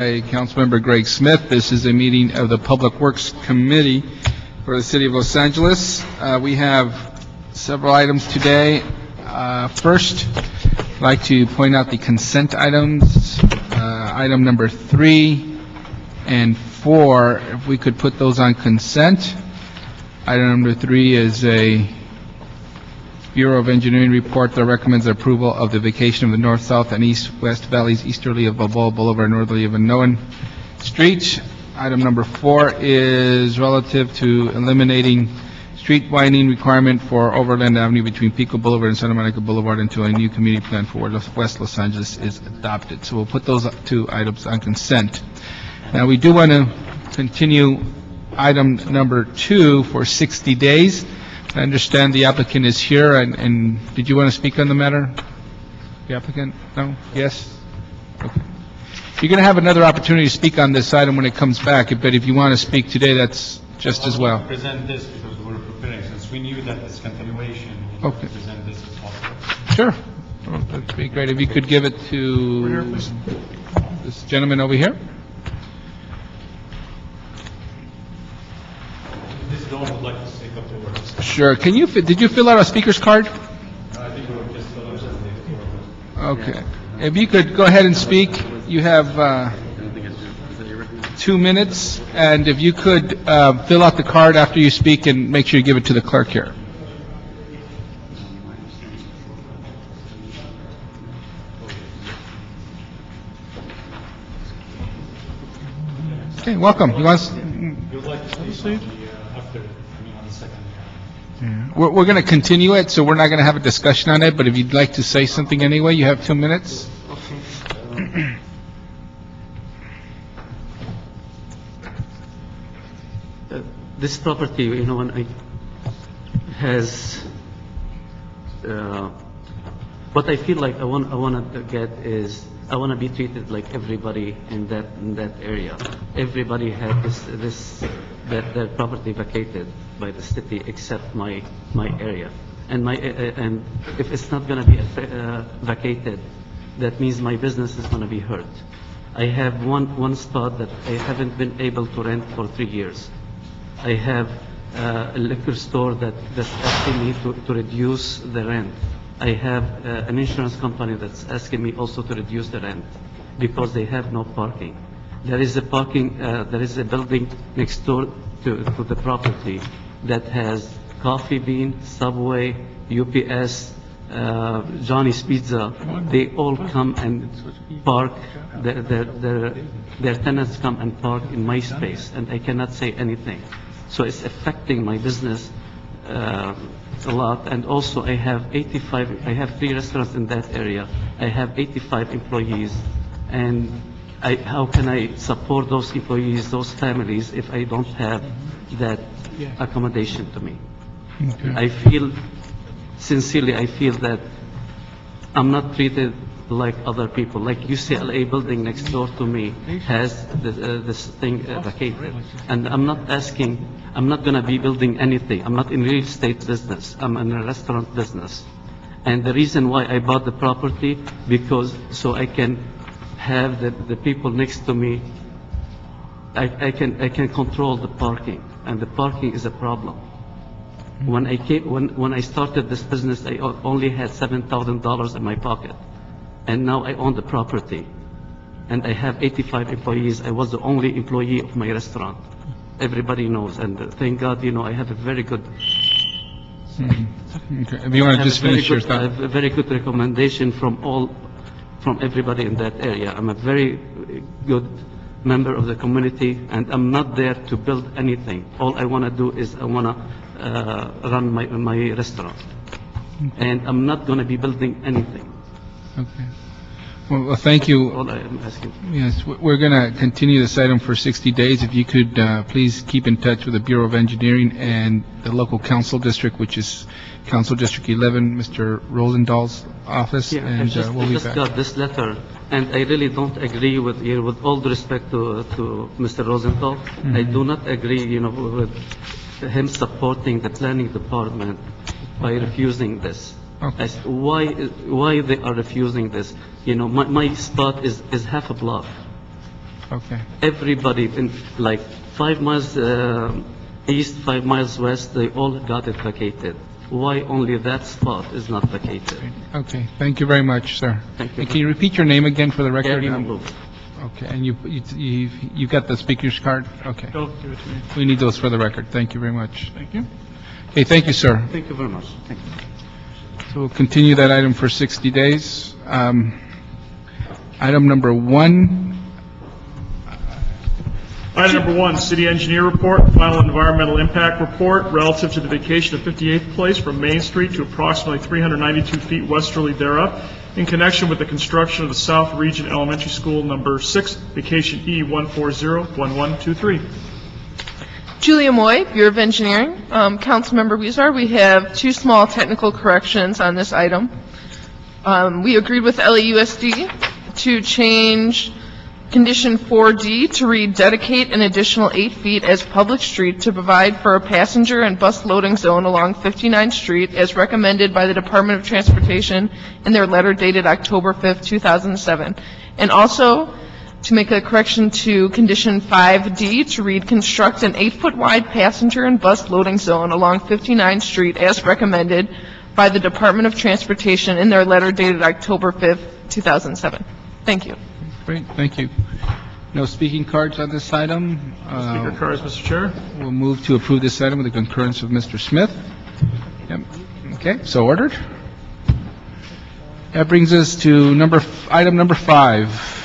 Councilmember Greg Smith. This is a meeting of the Public Works Committee for the City of Los Angeles. We have several items today. First, I'd like to point out the consent items. Item number 3 and 4, if we could put those on consent. Item number 3 is a Bureau of Engineering report that recommends approval of the vacation of the north, south, and east-west valleys easterly of Balboa Boulevard, northerly of Minoan Street. Item number 4 is relative to eliminating street widening requirement for Overland Avenue between Pico Boulevard and Santa Monica Boulevard until a new community plan for West Los Angeles is adopted. So we'll put those 2 items on consent. Now, we do want to continue item number 2 for 60 days. I understand the applicant is here, and did you want to speak on the matter? The applicant? No? Yes? Okay. You're going to have another opportunity to speak on this item when it comes back, but if you want to speak today, that's just as well. I want to present this because we're preparing, since we knew that it's continuation, we want to present this as possible. Sure. Oh, that'd be great. If you could give it to this gentleman over here. This is the one who would like to say a couple of words. Sure. Did you fill out a speaker's card? I think we were just Okay. If you could go ahead and speak, you have 2 minutes, and if you could fill out the card after you speak and make sure you give it to the clerk here. Okay, welcome. You want you would like to say after, on the second. We're going to continue it, so we're not going to have a discussion on it, but if you'd like to say something anyway, you have 2 minutes. This property, has what I feel like I want to get is I want to be treated like everybody in that area. Everybody had their property vacated by the city except my area, and if it's not going to be vacated, that means my business is going to be hurt. I have one spot that I haven't been able to rent for 3 years. I have a liquor store that's asking me to reduce the rent. I have an insurance company that's asking me also to reduce the rent because they have no parking. There is a building next door to the property that has Coffee Bean, Subway, UPS, Johnny's Pizza. They all come and park. Their tenants come and park in my space, and I cannot say anything. So it's affecting my business a lot. And also I have 3 restaurants in that area. I have 85 employees, and how can I support those employees, those families, if I don't have that accommodation to me? Okay. Sincerely, I feel that I'm not treated like other people. Like UCLA building next door to me has this thing vacated, and I'm not going to be building anything. I'm not in real estate business. I'm in a restaurant business. And the reason why I bought the property, because so I can have the people next to me, I can control the parking, and the parking is a problem. When I started this business, I only had $7,000 in my pocket, and now I own the property, and I have 85 employees. I was the only employee of my restaurant. Everybody knows, and thank God, I have a very good. Okay. If you want to just finish your thought. I have a very good recommendation from everybody in that area. I'm a very good member of the community, and I'm not there to build anything. All I want to do is I want to run my restaurant, and I'm not going to be building anything. Okay. Well, thank you. All I am asking. Yes, we're going to continue this item for 60 days. If you could please keep in touch with the Bureau of Engineering and the local council district, which is Council District 11, Mr. Rosenthal's office, Yeah, and we'll be I just back. got this letter, and I really don't agree with all due respect to Mr. Rosenthal. I do not agree, with him supporting the planning department by refusing this. Okay. As why they are refusing this? My spot is half a block. Okay. Everybody in like 5 miles east, 5 miles west, they all got it vacated. Why only that spot is not vacated? Okay, thank you very much, sir. Thank you. And can you repeat your name again for the record? Gary Mabou. Okay, and you got the speaker's card? Okay. Go, give it to me. We need those for the record. Thank you very much. Thank you. Okay, thank you, sir. Thank you very much. Thank you. So we'll continue that item for 60 days. Item number 1, Item number 1, City Engineer Report, Final Environmental Impact Report relative to the vacation of 58th Place from Main Street to approximately 392 feet westerly thereof in connection with the construction of the South Region Elementary School Number 6, Vacation E1401123. Julia Moy, Bureau of Engineering. Councilmember Weezer, we have 2 small technical corrections on this item. We agreed with LAUSD to change condition 4D to read dedicate an additional 8 feet as public street to provide for a passenger and bus loading zone along 59th Street as recommended by the Department of Transportation in their letter dated October 5th, 2007. And also to make a correction to condition 5D to read construct an 8-foot wide passenger and bus loading zone along 59th Street as recommended by the Department of Transportation in their letter dated October 5th, 2007. Thank you. great, thank you. No speaking cards on this item. Speaker cards, Mr. Chair. We'll move to approve this item with the concurrence of Mr. Smith. Yep. Okay, so ordered. That brings us to item number 5.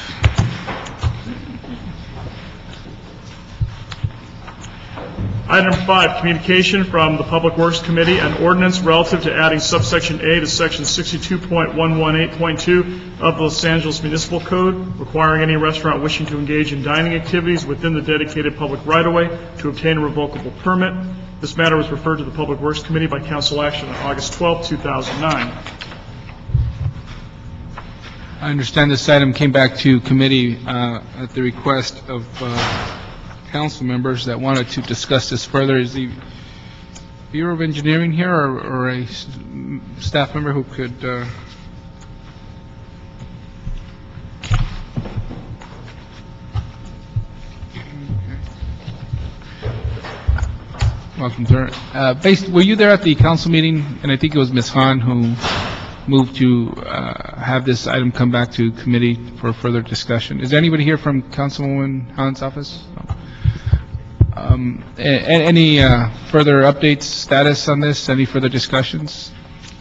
Item number 5, communication from the Public Works Committee and ordinance relative to adding subsection A to section 62.118.2 of the Los Angeles Municipal Code, requiring any restaurant wishing to engage in dining activities within the dedicated public right-of-way to obtain a revocable permit. This matter was referred to the Public Works Committee by council action on August 12, 2009. I understand this item came back to committee at the request of council members that wanted to discuss this further. Is the Bureau of Engineering here or a staff member who could... Welcome, sir. Were you there at the council meeting? And I think it was Ms. Hahn who moved to have this item come back to committee for further discussion. Is there anybody here from Councilwoman Hahn's office? No. Any further updates, status on this? Any further discussions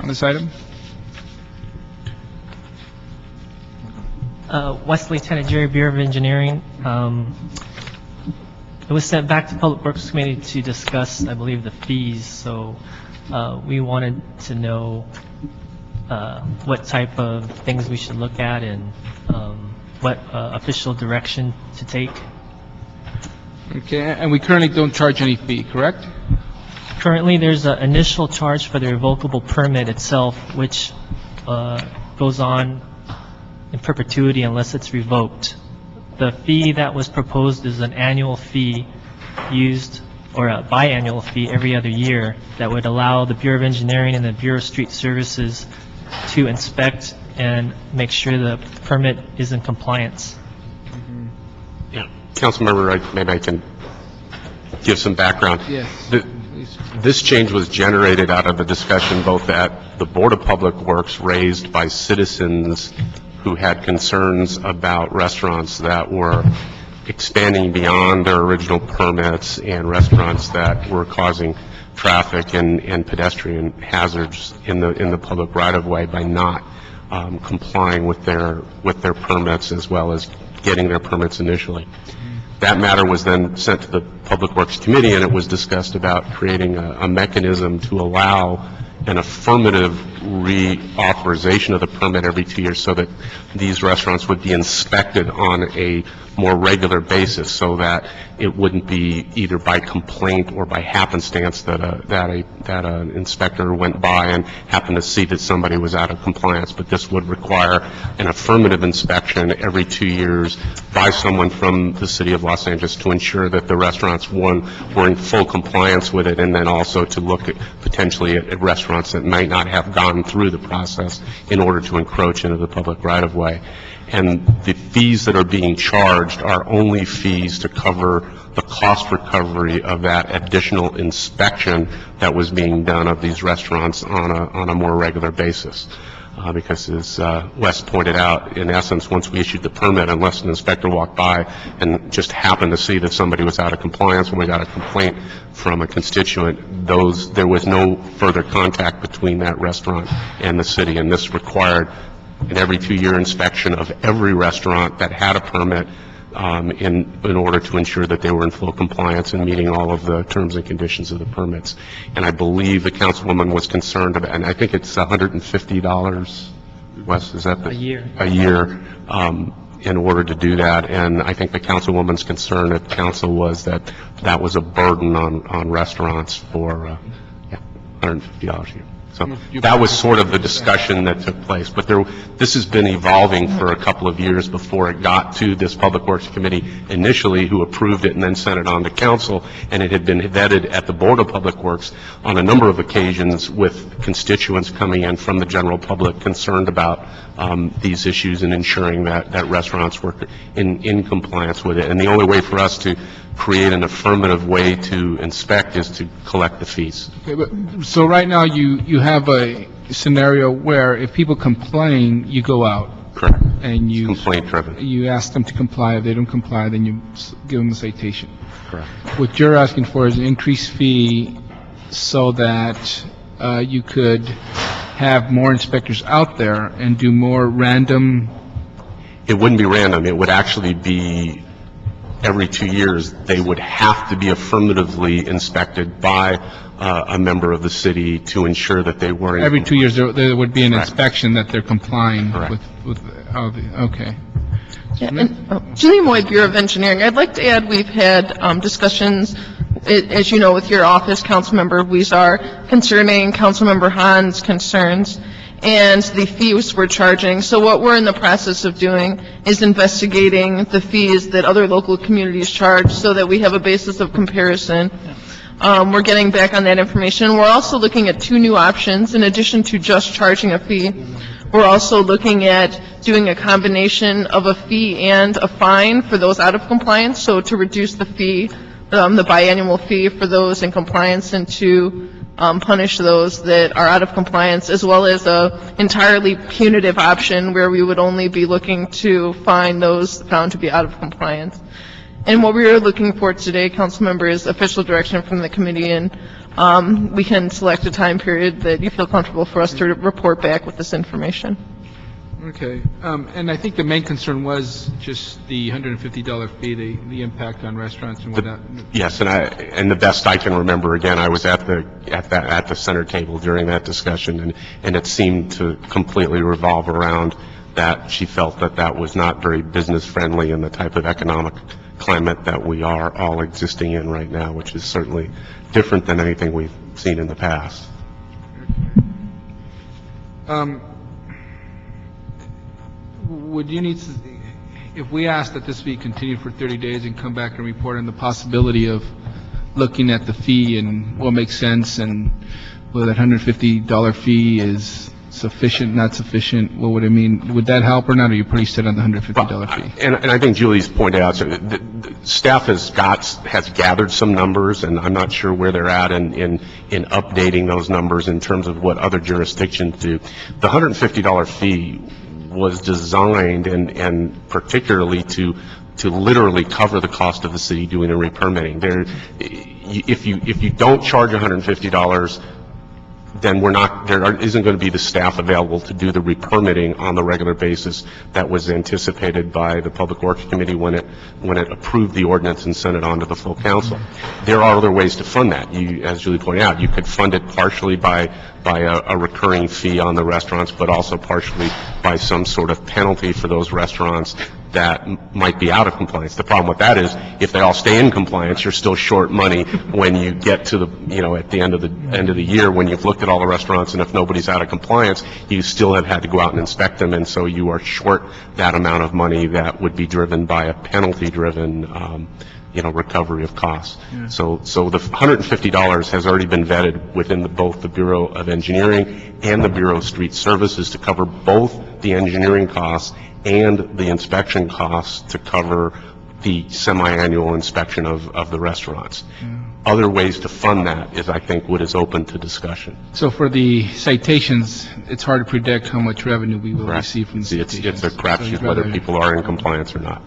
on this item? Wesley Tenagiri, Bureau of Engineering. It was sent back to Public Works Committee to discuss, I believe, the fees. So we wanted to know what type of things we should look at and what official direction to take. Okay, and we currently don't charge any fee, correct? Currently, there's an initial charge for the revocable permit itself, which goes on in perpetuity unless it's revoked. The fee that was proposed is an annual fee used, or a biannual fee every other year that would allow the Bureau of Engineering and the Bureau of Street Services to inspect and make sure the permit is in compliance. Yeah, Councilmember, maybe I can give some background. Yes. This change was generated out of a discussion both at the Board of Public Works raised by citizens who had concerns about restaurants that were expanding beyond their original permits and restaurants that were causing traffic and pedestrian hazards in the public right-of-way by not complying with their permits as well as getting their permits initially. That matter was then sent to the Public Works Committee, and it was discussed about creating a mechanism to allow an affirmative reauthorization of the permit every 2 years so that these restaurants would be inspected on a more regular basis so that it wouldn't be either by complaint or by happenstance that an inspector went by and happened to see that somebody was out of compliance, but this would require an affirmative inspection every 2 years by someone from the City of Los Angeles to ensure that the restaurants, one, were in full compliance with it, and then also to look at potentially at restaurants that might not have gone gone through the process in order to encroach into the public right-of-way. And the fees that are being charged are only fees to cover the cost recovery of that additional inspection that was being done of these restaurants on a more regular basis. Because as Wes pointed out, in essence, once we issued the permit, unless an inspector walked by and just happened to see that somebody was out of compliance when we got a complaint from a constituent, there was no further contact between that restaurant and the city. And this required an every 2-year inspection of every restaurant that had a permit in order to ensure that they were in full compliance and meeting all of the terms and conditions of the permits. And I believe the councilwoman was concerned about, and I think it's $150, Wes, is that the? A year. A year, in order to do that. And I think the councilwoman's concern at council was that that was a burden on restaurants for, $150 a year. So that was sort of the discussion that took place. But this has been evolving for a couple of years before it got to this Public Works Committee initially, who approved it and then sent it on to council. And it had been vetted at the Board of Public Works on a number of occasions with constituents coming in from the general public concerned about these issues and ensuring that restaurants were in compliance with it. And the only way for us to create an affirmative way to inspect is to collect the fees. Okay, but, so right now you have a scenario where if people complain, you go out. Correct. And you. Complaint driven. You ask them to comply. If they don't comply, then you give them a citation. Correct. What you're asking for is an increased fee so that you could have more inspectors out there and do more random. It wouldn't be random. It would actually be every 2 years. They would have to be affirmatively inspected by a member of the city to ensure that they were. Every 2 years, there would be an Correct. inspection that they're complying Correct. with okay. Yeah, and, Julie Moy, Bureau of Engineering. I'd like to add we've had discussions, as you know, with your office, Councilmember Weezer, concerning Councilmember Hahn's concerns and the fees we're charging. So what we're in the process of doing is investigating the fees that other local communities charge so that we have a basis of comparison. We're getting back on that information. We're also looking at 2 new options. In addition to just charging a fee, we're also looking at doing a combination of a fee and a fine for those out of compliance, so to reduce the fee, the biannual fee for those in compliance, and to punish those that are out of compliance, as well as a entirely punitive option where we would only be looking to fine those found to be out of compliance. And what we are looking for today, Councilmember, is official direction from the committee, and we can select a time period that you feel comfortable for us to report back with this information. Okay. And I think the main concern was just the $150 fee, the impact on restaurants and whatnot. Yes, and the best I can remember, again, I was at the center table during that discussion, and it seemed to completely revolve around that she felt that was not very business friendly in the type of economic climate that we are all existing in right now, which is certainly different than anything we've seen in the past. Would you need, if we ask that this be continued for 30 days and come back and report on the possibility of looking at the fee and what makes sense and whether that $150 fee is sufficient, not sufficient, what would it mean? Would that help or not? Or are you pretty set on the $150 fee? And I think Julie's pointed out, so the staff has gathered some numbers, and I'm not sure where they're at in updating those numbers in terms of what other jurisdictions do. The $150 fee was designed and particularly to literally cover the cost of the city doing a re-permitting. If you don't charge $150, then there isn't going to be the staff available to do the re-permitting on the regular basis that was anticipated by the Public Works Committee when it approved the ordinance and sent it on to the full council. There are other ways to fund that. As Julie pointed out, you could fund it partially by a recurring fee on the restaurants, but also partially by some sort of penalty for those restaurants that might be out of compliance. The problem with that is if they all stay in compliance, you're still short money when you get to at the end of the year when you've looked at all the restaurants, and if nobody's out of compliance, you still have had to go out and inspect them, and so you are short that amount of money that would be driven by a penalty-driven recovery of costs. So the $150 has already been vetted within both the Bureau of Engineering and the Bureau of Street Services to cover both the engineering costs and the inspection costs to cover the semi-annual inspection of the restaurants. Other ways to fund that is, I think, what is open to discussion. So for the citations, it's hard to predict how much revenue we will Correct. receive from the It's citations. a crapshoot whether people are in compliance or not.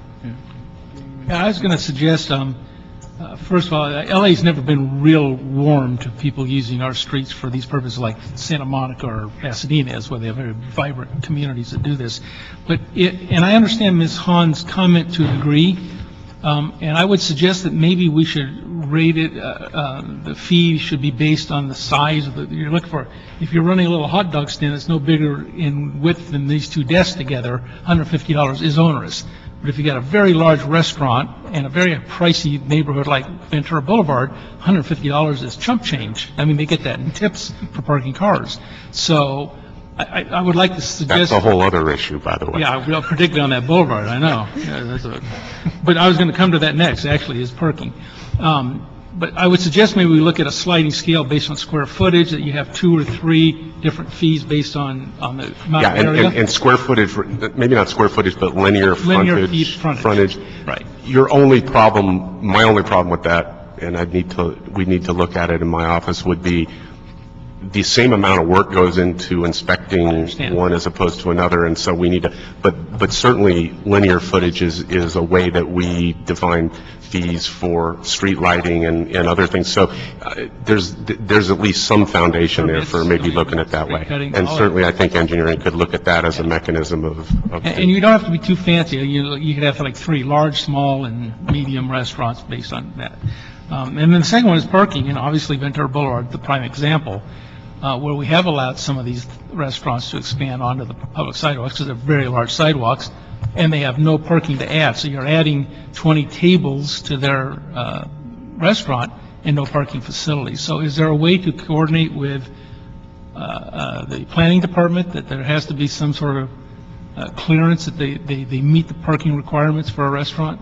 Yeah, I was going to suggest, first of all, LA's never been real warm to people using our streets for these purposes like Santa Monica or Pasadena is, where they have very vibrant communities that do this. And I understand Ms. Hahn's comment to a degree, and I would suggest that maybe we should rate it, the fee should be based on the size of you're looking for. If you're running a little hot dog stand that's no bigger in width than these two desks together, $150 is onerous. But if you got a very large restaurant and a very pricey neighborhood like Ventura Boulevard, $150 is chump change. I mean, they get that in tips for parking cars. So I would like to suggest... That's a whole other issue, by the way. Yeah, particularly on that boulevard, I know. But I was going to come to that next, actually, is parking. But I would suggest maybe we look at a sliding scale based on square footage, that you have 2 or 3 different fees based on the amount Yeah, of area. and square footage, maybe not square footage, but linear feet frontage. Right. My only problem with that, and we need to look at it in my office, would be the same amount of work goes into inspecting one as opposed to another, and so we need to, but certainly linear footage is a way that we define fees for street lighting and other things. So there's at least some foundation there for maybe looking at that way. And certainly I think engineering could look at that as a mechanism of And you don't have to be too fancy. You could have like 3 large, small, and medium restaurants based on that. And then the second one is parking, and obviously Ventura Boulevard, the prime example, where we have allowed some of these restaurants to expand onto the public sidewalks because they're very large sidewalks, and they have no parking to add. So you're adding 20 tables to their restaurant and no parking facilities. So is there a way to coordinate with the planning department that there has to be some sort of clearance that they meet the parking requirements for a restaurant?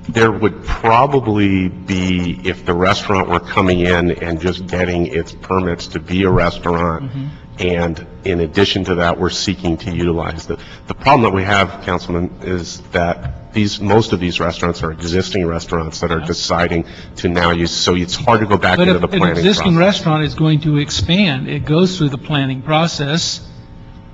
There would probably be, if the restaurant were coming in and just getting its permits to be a restaurant, and in addition to that, we're seeking to utilize the problem that we have, Councilman, is that most of these restaurants are existing restaurants that are deciding to now use, so it's hard to go back into the planning process. But if an existing restaurant is going to expand, it goes through the planning process.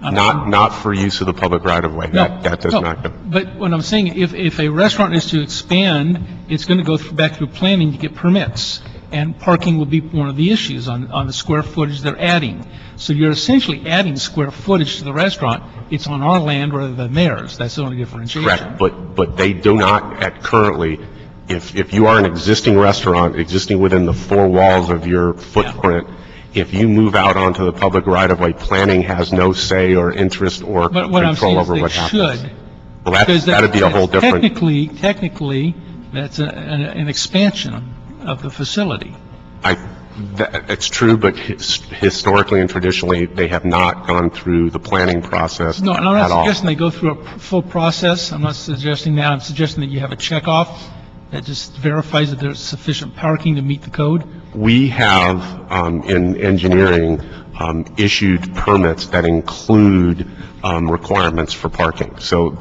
Not for use of the public right-of-way. That does not go. But what I'm saying, if a restaurant is to expand, it's going to go back through planning to get permits, and parking will be one of the issues on the square footage they're adding. So you're essentially adding square footage to the restaurant. It's on our land rather than theirs. That's the only differentiation. Correct, but they do not currently. If you are an existing restaurant, existing within the 4 walls of your footprint, if you move out onto the public right-of-way, planning has no say or interest or control over what happens. But what I'm saying is they should. Well, that'd be a whole different... Technically, that's an expansion of the facility. It's true, but historically and traditionally, they have not gone through the planning process at all. No, I'm not suggesting they go through a full process. I'm not suggesting that. I'm suggesting that you have a checkoff that just verifies that there's sufficient parking to meet the code. We have, in engineering, issued permits that include requirements for parking. So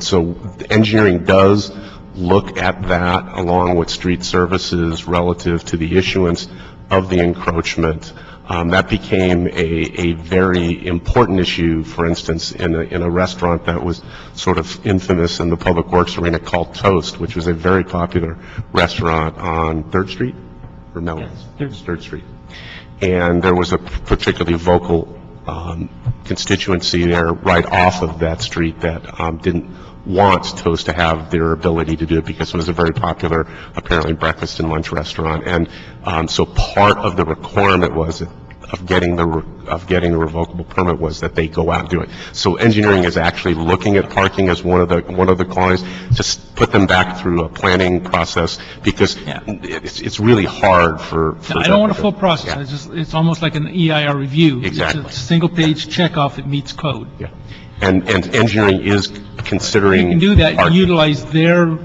engineering does look at that along with street services relative to the issuance of the encroachment. That became a very important issue, for instance, in a restaurant that was sort of infamous in the public works arena called Toast, which was a very popular restaurant on 3rd Street, or no, Yes, 3rd Street. And there was a particularly vocal constituency there right off of that street that didn't want Toast to have their ability to do it because it was a very popular, apparently, breakfast and lunch restaurant. And so part of the requirement was of getting the revocable permit was that they go out and do it. So engineering is actually looking at parking as one of the qualities. Just put them back through a planning process because it's really hard for I don't want a full process. Yeah. It's almost like an EIR review. Exactly. It's a single-page checkoff. It meets code. Yeah. And engineering is considering... You can do that, parking. utilize their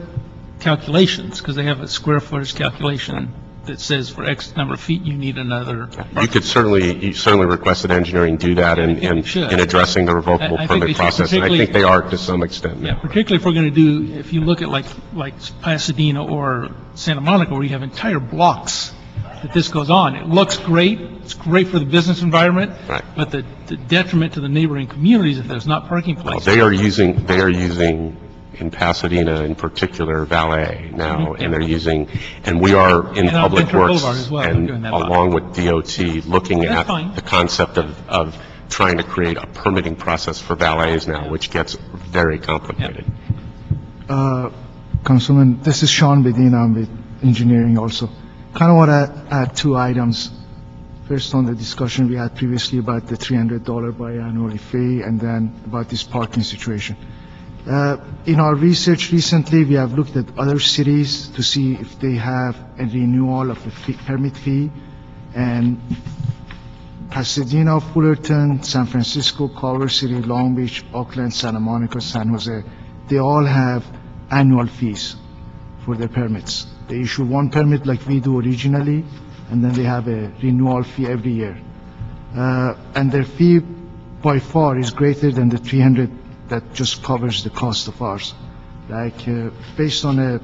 calculations, because they have a square footage calculation that says for X number of feet, you need another. You could certainly request that engineering do that in should. addressing the revocable I think they permit should, process. And I think they are to some extent Yeah, now. particularly if we're going to do, if you look at like Pasadena or Santa Monica, where you have entire blocks that this goes on. It looks great, it's great for the business environment, Right. but the detriment to the neighboring communities if there's not parking places. They are using in Pasadena in particular valet now, and they're using, and we are in And on Public Ventura Works Boulevard as well, and doing that a lot. along with DOT, looking That's at fine. the concept of trying to create a permitting process for valets now, which gets very complicated. Councilman, this is Sean Bedina, I'm with engineering also. Kind of want to add two items. First, on the discussion we had previously about the $300 biannual fee, and then about this parking situation. In our research recently, we have looked at other cities to see if they have a renewal of the permit fee, and Pasadena, Fullerton, San Francisco, Culver City, Long Beach, Oakland, Santa Monica, San Jose, they all have annual fees for their permits. They issue one permit like we do originally, and then they have a renewal fee every year. And their fee by far is greater than the $300 that just covers the cost of ours. Like, based on a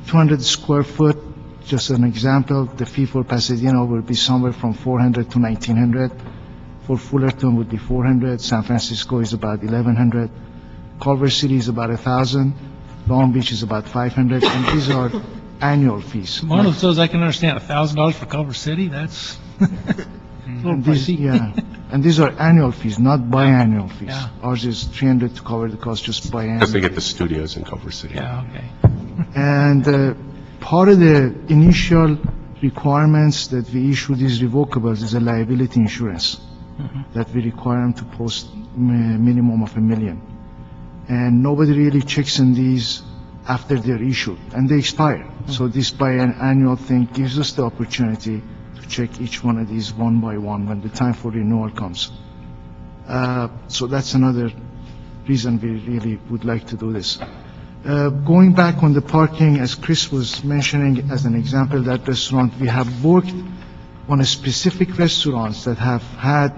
200 square foot, just an example, the fee for Pasadena will be somewhere from $400 to $1,900. For Fullerton would be $400. San Francisco is about $1,100. Culver City is about $1,000. Long Beach is about $500, and these are annual fees. One of those I can understand, $1,000 for Culver City, that's a little And these, pricey. yeah, and these are annual fees, not biannual fees. Yeah. Ours is $300 to cover the cost just Because they biannual. get the studios in Culver City. Yeah, okay. And part of the initial requirements that we issue these revocables is a liability insurance that we require them to post minimum of $1 million. And nobody really checks on these after they're issued, and they expire. So this biannual thing gives us the opportunity to check each one of these one by one when the time for renewal comes. So that's another reason we really would like to do this. Going back on the parking, as Chris was mentioning as an example, that restaurant, we have worked on a specific restaurants that have had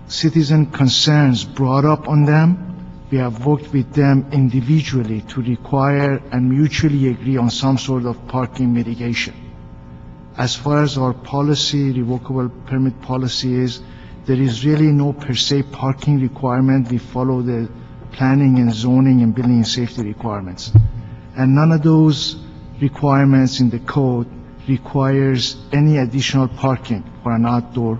citizen concerns brought up on them. We have worked with them individually to require and mutually agree on some sort of parking mitigation. As far as our policy, revocable permit policy is, there is really no per se parking requirement. We follow the planning and zoning and building and safety requirements. And none of those requirements in the code requires any additional parking for an outdoor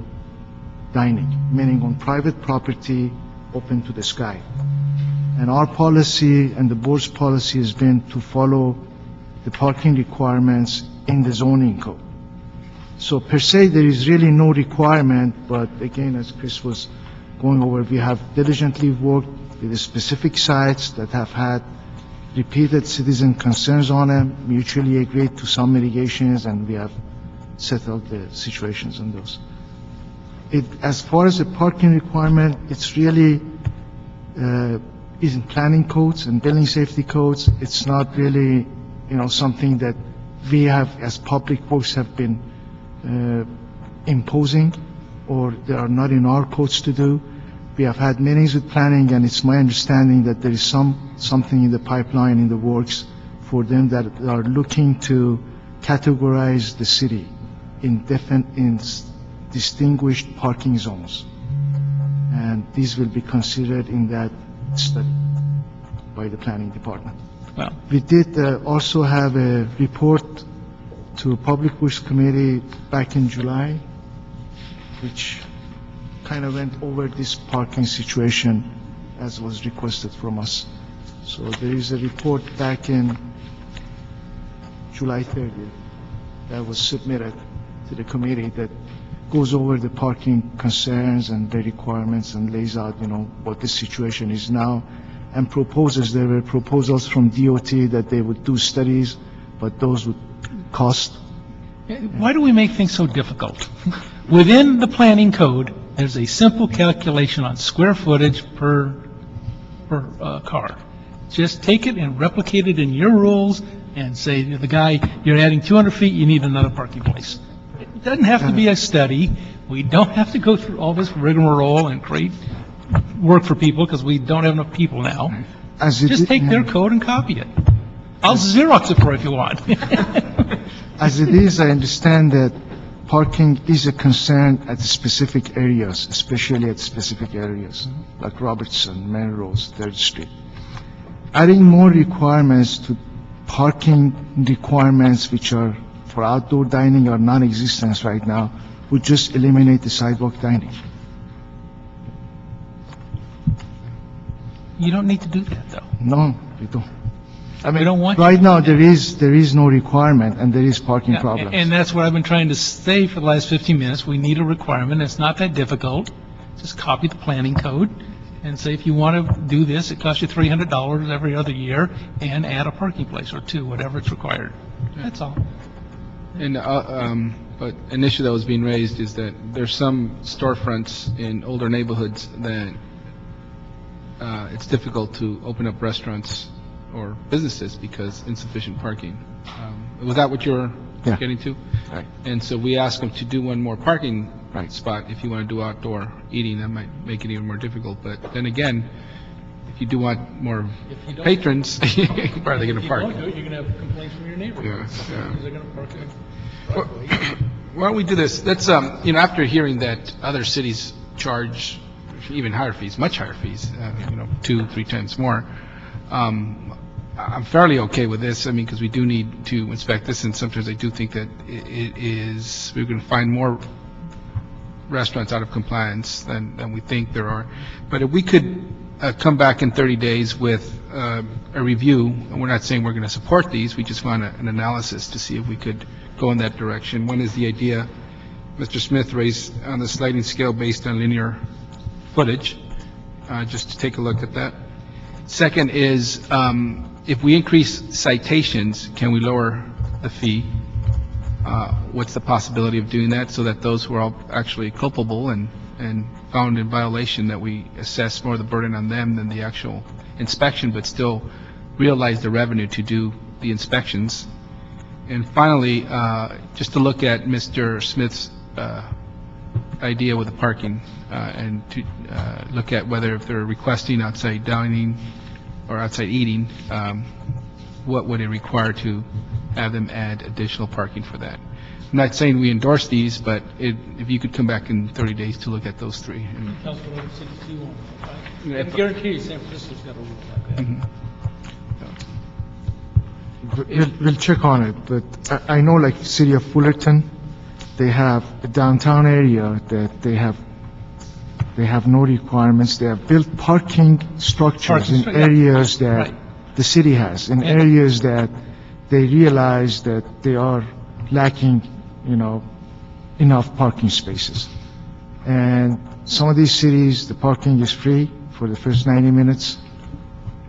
dining, meaning on private property open to the sky. And our policy and the board's policy has been to follow the parking requirements in the zoning code. So per se, there is really no requirement, but again, as Chris was going over, we have diligently worked with the specific sites that have had repeated citizen concerns on them, mutually agreed to some mitigations, and we have settled the situations on those. As far as the parking requirement, it's really is in planning codes and building safety codes. It's not really, something that we have, as Public Works, have been imposing, or they are not in our codes to do. We have had meetings with planning, and it's my understanding that there is something in the pipeline, in the works, for them that are looking to categorize the city in distinguished parking zones. And these will be considered in that study by the planning department. Well, We did also have a report to Public Works Committee back in July, which kind of went over this parking situation as was requested from us. So there is a report back in July 30th that was submitted to the committee that goes over the parking concerns and the requirements and lays out, what the situation is now, and proposes. There were proposals from DOT that they would do studies, but those would cost. why do we make things so difficult? Within the planning code, there's a simple calculation on square footage per car. Just take it and replicate it in your rules, and say to the guy, you're adding 200 feet, you need another parking place. It doesn't have to be a study. We don't have to go through all this rigmarole and create work for people, because we don't have enough people now. Just take their code and copy it. I'll Xerox it for you if you want. As it is, I understand that parking is a concern at specific areas, especially at specific areas, like Robertson, Melrose, 3rd Street. Adding more requirements to parking requirements which are for outdoor dining or non-existent right now would just eliminate the sidewalk dining. You don't need to do that, though. No, we don't. I We mean, don't want right you- now, there is no requirement, and there is parking problems. And that's what I've been trying to say for the last 15 minutes. We need a requirement. It's not that difficult. Just copy the planning code and say, if you want to do this, it costs you $300 every other year, and add a parking place or two, whatever it's required. That's all. And, but an issue that was being raised is that there's some storefronts in older neighborhoods that it's difficult to open up restaurants or businesses because insufficient parking. Was that what you're Yeah. getting to? Right. And so we asked them to do one more parking Right. spot. If you want to do outdoor eating, that might make it even more difficult. But then again, if you do want more patrons, you're probably going to park. you're going to have complaints from your neighbors. Yeah, yeah. They're going to park it. Why don't we do this? Let's, after hearing that other cities charge even higher fees, much higher fees, 2-3 times more, I'm fairly okay with this, because we do need to inspect this, and sometimes I do think that we're going to find more restaurants out of compliance than we think there are. But if we could come back in 30 days with a review, and we're not saying we're going to support these, we just want an analysis to see if we could go in that direction. One is the idea Mr. Smith raised on the sliding scale based on linear footage, just to take a look at that. Second is, if we increase citations, can we lower the fee? What's the possibility of doing that so that those who are actually culpable and found in violation, that we assess more of the burden on them than the actual inspection, but still realize the revenue to do the inspections? And finally, just to look at Mr. Smith's idea with the parking, and to look at whether if they're requesting outside dining or outside eating, what would it require to have them add additional parking for that? I'm not saying we endorse these, but if you could come back in 30 days to look at those three. Councilor 61. I guarantee you San Francisco's got a rule like that. We'll check on it, but I know, like, city of Fullerton, they have a downtown area that they have no requirements. They have built parking structures in areas that Right. the city has, in areas that they realize that they are lacking, enough parking spaces. And some of these cities, the parking is free for the first 90 minutes,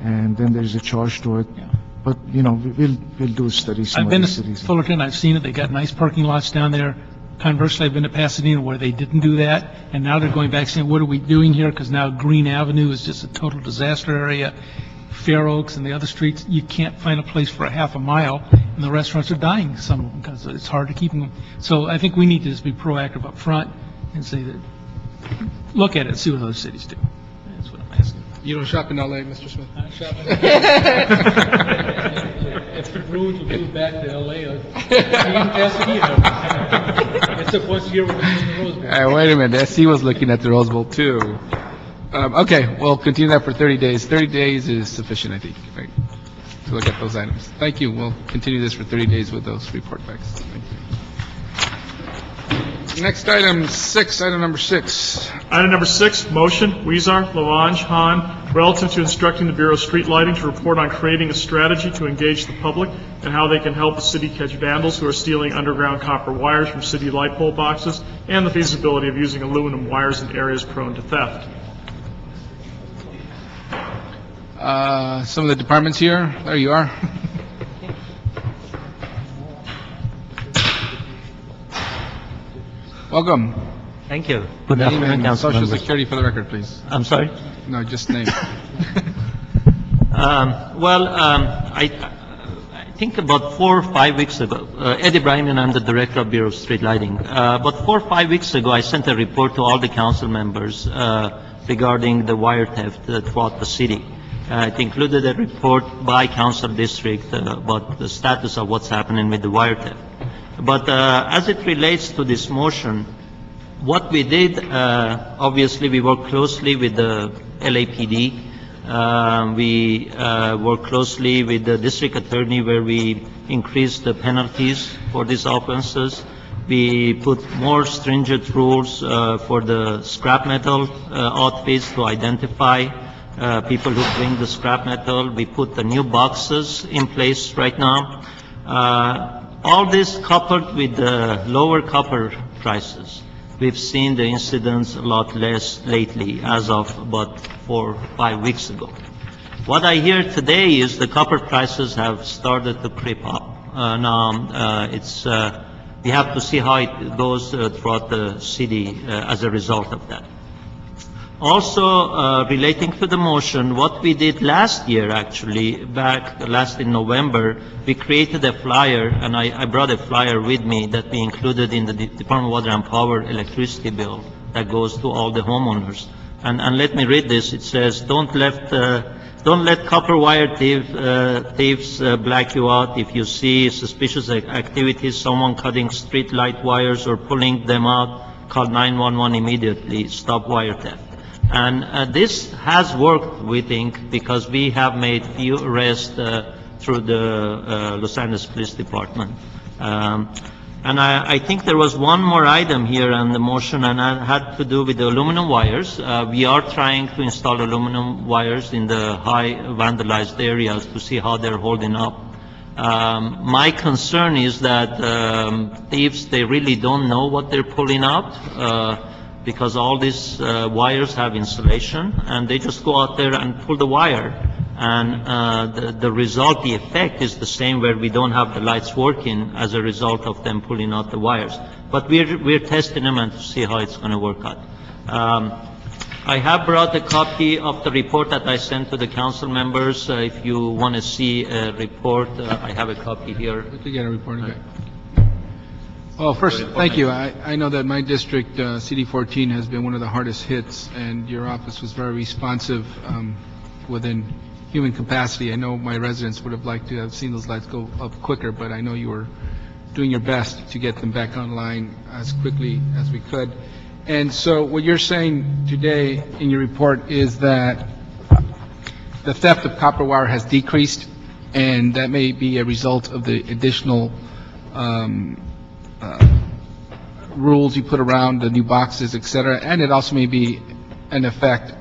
and then there's a charge to it. Yeah. But, we'll do studies in I've some of been these to cities. Fullerton, I've seen it, they got nice parking lots down there. Conversely, I've been to Pasadena where they didn't do that, and now they're going back saying, what are we doing here? Because now Green Avenue is just a total disaster area. Fair Oaks and the other streets, you can't find a place for a half a mile, and the restaurants are dying, some of them, because it's hard to keep them. So I think we need to just be proactive up front and say that, look at it, see what other cities do. That's what I'm asking. You don't shop in L.A., Mr. Smith? If the Bruins would move back to L.A., or even Pasadena. Except once a year we're going to the Rose Bowl. Wait a minute, SC was looking at the Rose Bowl too. Okay, we'll continue that for 30 days. 30 days is sufficient, I think, right, to look at those items. Thank you. We'll continue this for 30 days with those report backs. Thank you. Next item number 6. Item number 6, motion, Weezer, Lavange, Han, relative to instructing the Bureau of Street Lighting to report on creating a strategy to engage the public and how they can help the city catch vandals who are stealing underground copper wires from city light pole boxes, and the feasibility of using aluminum wires in areas prone to theft. Some of the departments here. There you are. Welcome. Thank you. Good Name afternoon, and council Social members. Security for the record, please. I'm sorry? No, just name. I think about 4 or 5 weeks ago, Eddie Bryan, and I'm the Director of Bureau of Street Lighting. About 4 or 5 weeks ago, I sent a report to all the council members regarding the wire theft throughout the city. It included a report by council district about the status of what's happening with the wire theft. But as it relates to this motion, what we did, obviously, we worked closely with the LAPD. We worked closely with the district attorney where we increased the penalties for these offenses. We put more stringent rules for the scrap metal outfits to identify people who bring the scrap metal. We put the new boxes in place right now. All this coupled with the lower copper prices. We've seen the incidents a lot less lately as of about 4 or 5 weeks ago. What I hear today is the copper prices have started to creep up. We have to see how it goes throughout the city as a result of that. Also, relating to the motion, what we did last year, actually, last in November, we created a flyer, and I brought a flyer with me that we included in the Department of Water and Power electricity bill that goes to all the homeowners. And let me read this. It says, don't let copper wire thieves black you out. If you see suspicious activities, someone cutting street light wires or pulling them out, call 911 immediately. Stop wire theft. And this has worked, we think, because we have made few arrests through the Los Angeles Police Department. And I think there was one more item here on the motion, and it had to do with the aluminum wires. We are trying to install aluminum wires in the high vandalized areas to see how they're holding up. My concern is that thieves, they really don't know what they're pulling out. Because all these wires have insulation, and they just go out there and pull the wire. And the result, the effect is the same where we don't have the lights working as a result of them pulling out the wires. But we're testing them and to see how it's going to work out. I have brought a copy of the report that I sent to the council members. If you want to see a report, I have a copy here. We could get a report, okay. Well, first, thank you. I know that my district, CD14, has been one of the hardest hits, and your office was very responsive within human capacity. I know my residents would have liked to have seen those lights go up quicker, but I know you were doing your best to get them back online as quickly as we could. And so what you're saying today in your report is that the theft of copper wire has decreased, and that may be a result of the additional rules you put around the new boxes, et cetera, and it also may be an effect,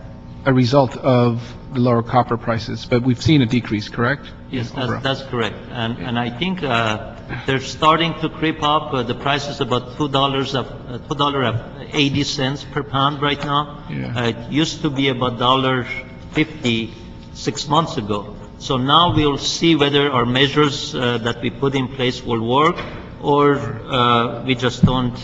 a result of the lower copper prices. But we've seen a decrease, correct? Yes, that's correct. And I think they're starting to creep up. The price is about $2.80 per pound right now. Yeah. It used to be about $1.50 6 months ago. So now we'll see whether our measures that we put in place will work, or we just don't,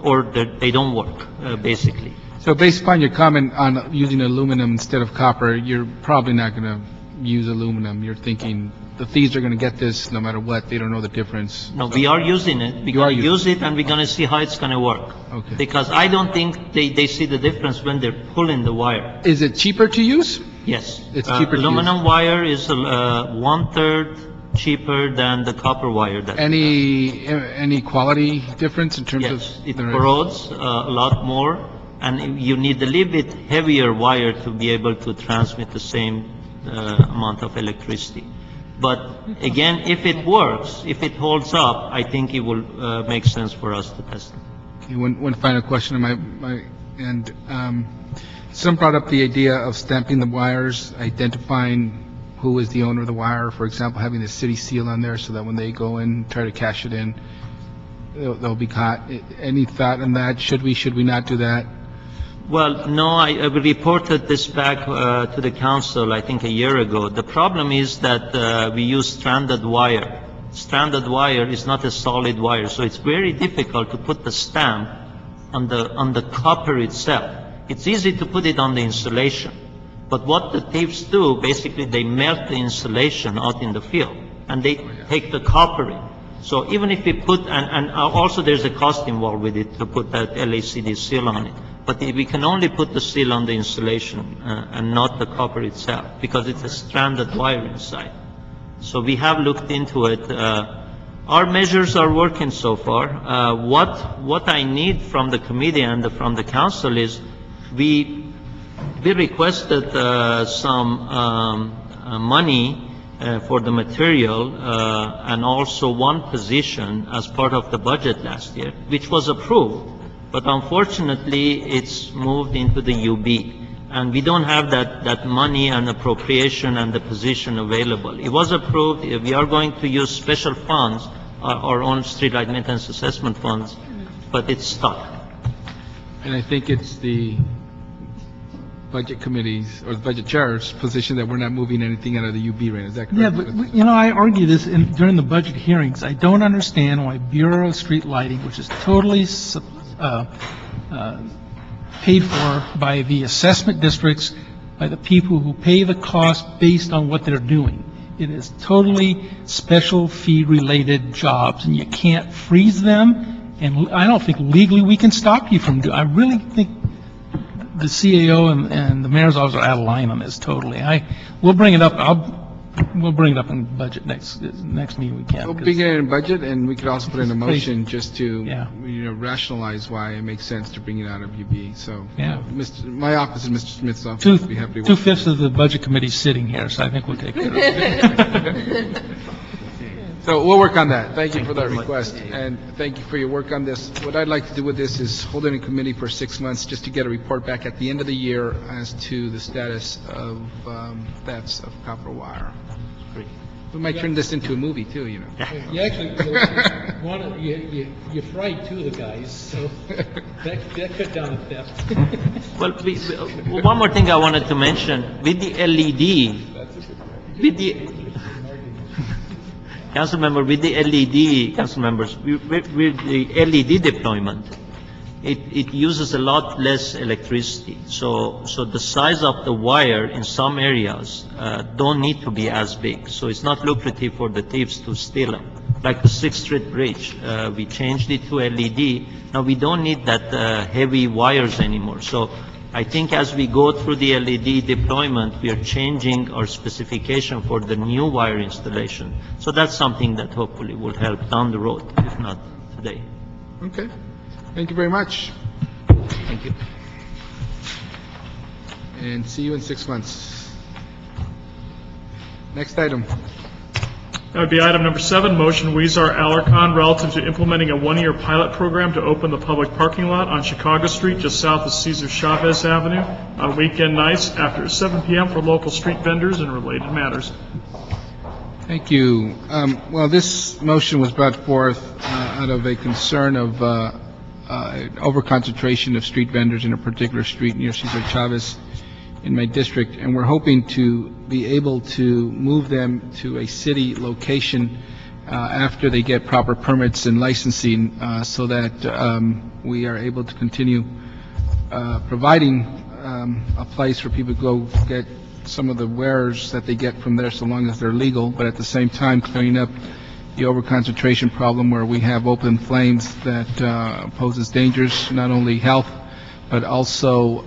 or they don't work, basically. So based upon your comment on using aluminum instead of copper, you're probably not going to use aluminum. You're thinking the thieves are going to get this no matter what. They don't know the difference. No, we are using it. We're going to use it, and we're going to see how it's going to work. Okay. Because I don't think they see the difference when they're pulling the wire. Is it cheaper to use? Yes. It's cheaper to use. Aluminum wire is 1/3 cheaper than the copper wire. Any quality difference in terms of? Yes, it corrodes a lot more, and you need a little bit heavier wire to be able to transmit the same amount of electricity. But again, if it works, if it holds up, I think it will make sense for us to test it. Okay, one final question on my end. Some brought up the idea of stamping the wires, identifying who is the owner of the wire, for example, having the city seal on there so that when they go in, try to cash it in, they'll be caught. Any thought on that? Should we not do that? Well, no, I reported this back to the council, I think a year ago. The problem is that we use stranded wire. Stranded wire is not a solid wire, so it's very difficult to put the stamp on the copper itself. It's easy to put it on the insulation. But what the thieves do, basically they melt the insulation out in the field. and they take the copper in. So even if we put, and also there's a cost involved with it to put that LACD seal on it. But we can only put the seal on the insulation and not the copper itself, because it's a stranded wire inside. So we have looked into it. Our measures are working so far. What I need from the committee and from the council is we requested some money for the material and also one position as part of the budget last year, which was approved. But unfortunately, it's moved into the UB, and we don't have that money and appropriation and the position available. It was approved. We are going to use special funds, our own streetlight maintenance assessment funds, but it's stuck. And I think it's the budget committee's or the budget chair's position that we're not moving anything out of the UB right now. Is that correct? Yeah, but, I argue this during the budget hearings. I don't understand why Bureau of Street Lighting, which is totally paid for by the assessment districts, by the people who pay the cost based on what they're doing. It is totally special fee-related jobs, and you can't freeze them, and I don't think legally we can stop you from doing. I really think the CAO and the mayor's office are out of line on this totally. We'll bring it up. We'll bring it up in budget next meeting we can. We'll begin it in budget, and we could also put in a Crazy. motion just to, Yeah. rationalize why it makes sense to bring it out of UB. So, Yeah. my office and Mr. Smith's office would be happy to work. 2/5 of the budget committee is sitting here, so I think we'll take care of it. So we'll work on that. Thank you for that request, and thank you for your work on this. What I'd like to do with this is hold it in committee for 6 months, just to get a report back at the end of the year as to the status of thefts of copper wire. We might turn this into a movie too, You actually, you fried two of the guys, so that cut down the theft. Well, one more thing I wanted to mention, with the LED, with the, council member, with the LED, council members, with the LED deployment, it uses a lot less electricity. So the size of the wire in some areas don't need to be as big. So it's not lucrative for the thieves to steal them. Like the 6th Street Bridge, we changed it to LED. Now we don't need that heavy wires anymore. So I think as we go through the LED deployment, we are changing our specification for the new wire installation. So that's something that hopefully will help down the road, if not today. Okay. Thank you very much. Thank you. And see you in 6 months. Next item. That would be item number 7, motion Weezer Alarcon relative to implementing a 1-year pilot program to open the public parking lot on Chicago Street just south of Cesar Chavez Avenue on weekend nights after 7 p.m. for local street vendors and related matters. Thank you. Well, this motion was brought forth out of a concern of over-concentration of street vendors in a particular street near Cesar Chavez in my district, and we're hoping to be able to move them to a city location after they get proper permits and licensing so that we are able to continue providing a place for people to go get some of the wares that they get from there so long as they're legal, but at the same time clearing up the overconcentration problem where we have open flames that poses dangers, not only health, but also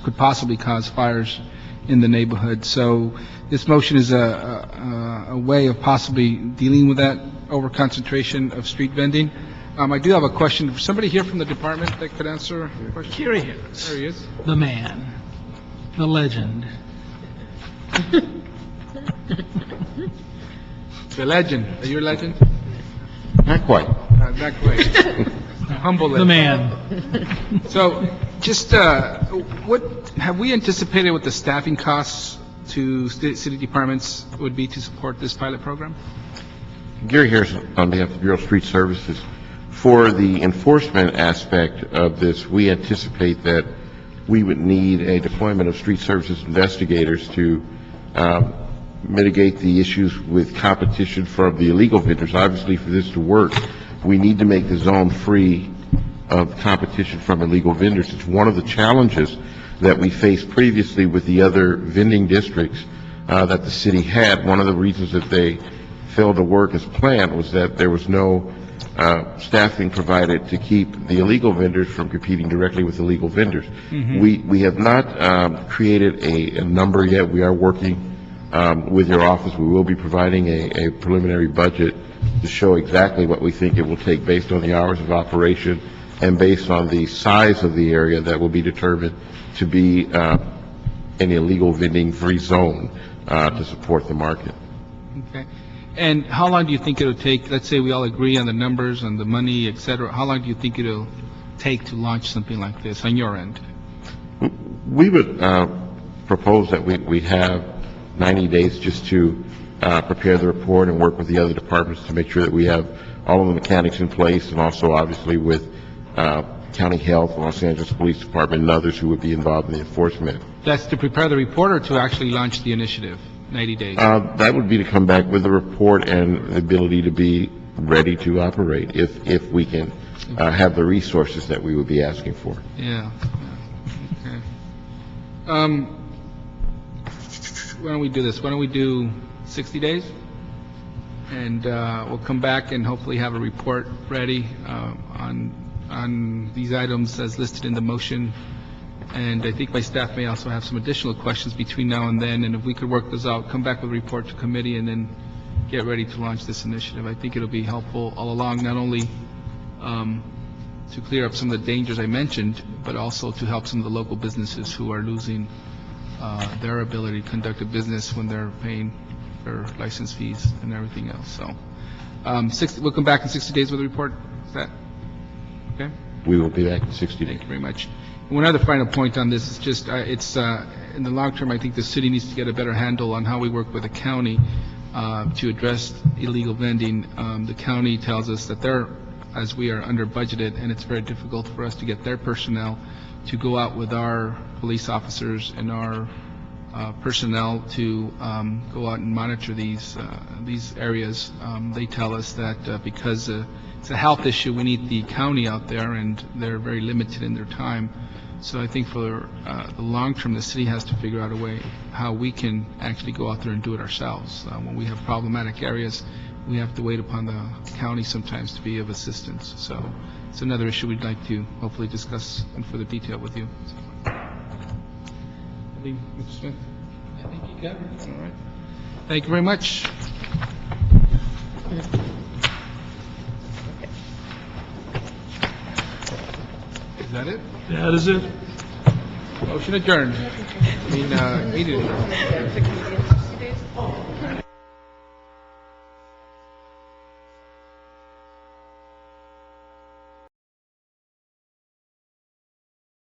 could possibly cause fires in the neighborhood. So this motion is a way of possibly dealing with that overconcentration of street vending. I do have a question. Somebody here from the department that could answer the question? Here he is. There he is. The man, the legend. The legend. Are you a legend? Not quite. Not quite. Humble The legend. man. So, just what have we anticipated what the staffing costs to city departments would be to support this pilot program? Gary Harrison on behalf of the Bureau of Street Services. For the enforcement aspect of this, we anticipate that we would need a deployment of street services investigators to mitigate the issues with competition from the illegal vendors. Obviously, for this to work, we need to make the zone free of competition from illegal vendors. It's one of the challenges that we faced previously with the other vending districts that the city had. One of the reasons that they failed to work as planned was that there was no staffing provided to keep the illegal vendors from competing directly with the legal vendors. We have not created a number yet. We are working with your office. We will be providing a preliminary budget to show exactly what we think it will take based on the hours of operation and based on the size of the area that will be determined to be an illegal vending-free zone to support the market. Okay. And how long do you think it'll take, let's say we all agree on the numbers and the money, et cetera, how long do you think it'll take to launch something like this on your end? We would propose that we have 90 days just to prepare the report and work with the other departments to make sure that we have all of the mechanics in place, and also obviously with County Health, Los Angeles Police Department, and others who would be involved in the enforcement. That's to prepare the report or to actually launch the initiative, 90 days? That would be to come back with a report and the ability to be ready to operate if we can have the resources that we would be asking for. Yeah. Okay. Why don't we do this? Why don't we do 60 days? And we'll come back and hopefully have a report ready on these items as listed in the motion. And I think my staff may also have some additional questions between now and then. And if we could work those out, come back with a report to committee and then get ready to launch this initiative. I think it'll be helpful all along, not only to clear up some of the dangers I mentioned, but also to help some of the local businesses who are losing their ability to conduct a business when they're paying their license fees and everything else. So we'll come back in 60 days with a report. Is that okay? We will be back in 60 days. Thank you very much. And one other final point on this is just it's in the long term, I think the city needs to get a better handle on how we work with the county to address illegal vending. The county tells us that as we are under budgeted, and it's very difficult for us to get their personnel to go out with our police officers and our personnel to go out and monitor these areas. They tell us that because it's a health issue, we need the county out there, and they're very limited in their time. So I think for the long term, the city has to figure out a way how we can actually go out there and do it ourselves. When we have problematic areas, we have to wait upon the county sometimes to be of assistance. So it's another issue we'd like to hopefully discuss in further detail with you. Mr. Smith? I think you got it. All right. Thank you very much. Is that it? That is it. Motion adjourned. Meeting adjourned.